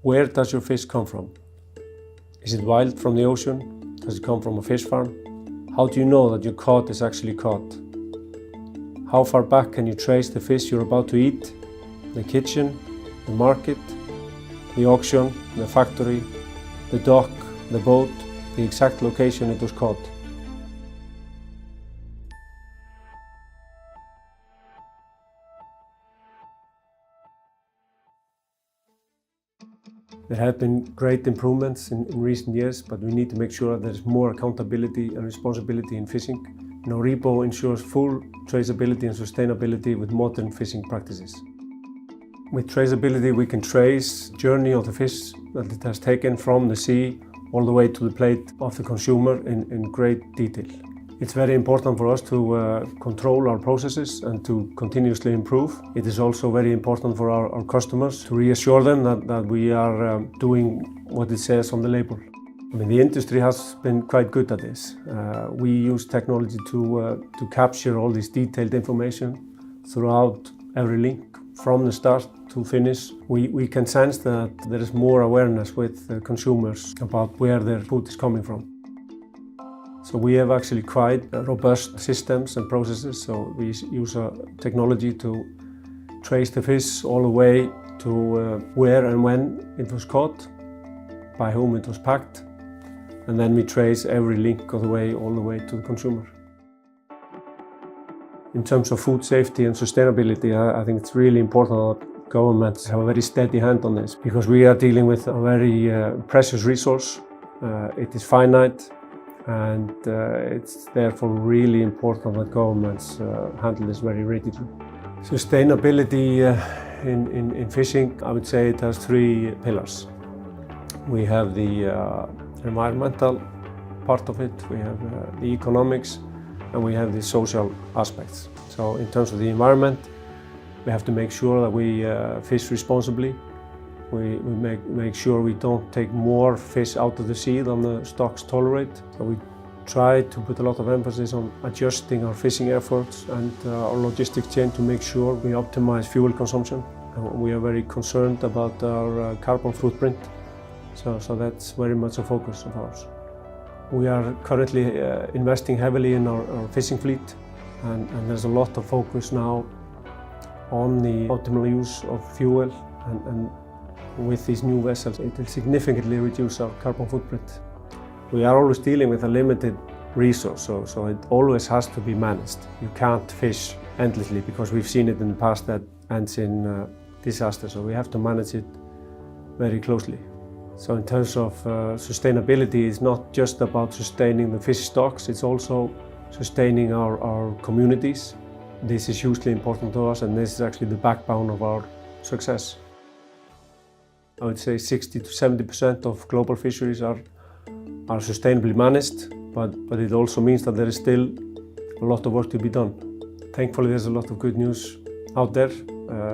Where does your fish come from? Is it wild from the ocean? Does it come from a fish farm? How do you know that your cod is actually cod? How far back can you trace the fish you're about to eat? The kitchen, the market, the auction, the factory, the dock, the boat, the exact location it was caught. There have been great improvements in recent years, but we need to make sure that there's more accountability and responsibility in fishing. Norebo ensures full traceability and sustainability with modern fishing practices. With traceability, we can trace the journey of the fish that it has taken from the sea all the way to the plate of the consumer in great detail. It's very important for us to control our processes and to continuously improve. It is also very important for our customers to reassure them that we are doing what it says on the label. I mean, the industry has been quite good at this. We use technology to capture all this detailed information throughout every link, from the start to finish. We can sense that there is more awareness with consumers about where their food is coming from. So we have actually quite robust systems and processes. So we use technology to trace the fish all the way to where and when it was caught, by whom it was packed, and then we trace every link of the way all the way to the consumer. In terms of food safety and sustainability, I think it's really important that governments have a very steady hand on this, because we are dealing with a very precious resource. It is finite, and it's therefore really important that governments handle this very rigidly. Sustainability in fishing, I would say it has three pillars. We have the environmental part of it, we have the economics, and we have the social aspects. So in terms of the environment, we have to make sure that we fish responsibly. We make sure we don't take more fish out of the sea than the stocks tolerate. So we try to put a lot of emphasis on adjusting our fishing efforts and our logistics chain to make sure we optimize fuel consumption. We are very concerned about our carbon footprint, so that's very much a focus of ours. We are currently investing heavily in our fishing fleet, and there's a lot of focus now on the optimal use of fuel, and with these new vessels it will significantly reduce our carbon footprint. We are always dealing with a limited resource, so it always has to be managed. You can't fish endlessly, because we've seen it in the past that ends in disaster, so we have to manage it very closely. So in terms of sustainability, it's not just about sustaining the fish stocks, it's also sustaining our communities. This is hugely important to us, and this is actually the backbone of our success. I would say 60 to 70% of global fisheries are sustainably managed, but it also means that there is still a lot of work to be done. Thankfully, there's a lot of good news out there.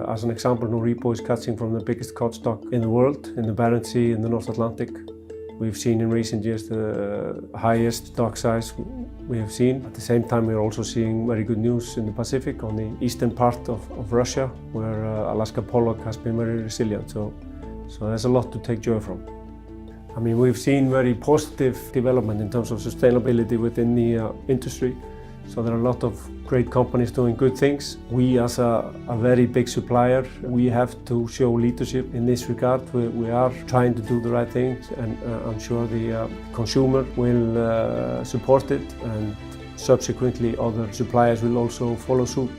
As an example, Norebo is catching from the biggest cod stock in the world, in the Barents Sea in the North Atlantic. We've seen in recent years the highest stock size we have seen. At the same time, we're also seeing very good news in the Pacific, on the eastern part of Russia, where Alaska pollock has been very resilient. So there's a lot to take joy from. I mean, we've seen very positive development in terms of sustainability within the industry. So there are a lot of great companies doing good things. We, as a very big supplier, we have to show leadership in this regard. We are trying to do the right things, and I'm sure the consumer will support it, and subsequently other suppliers will also follow suit.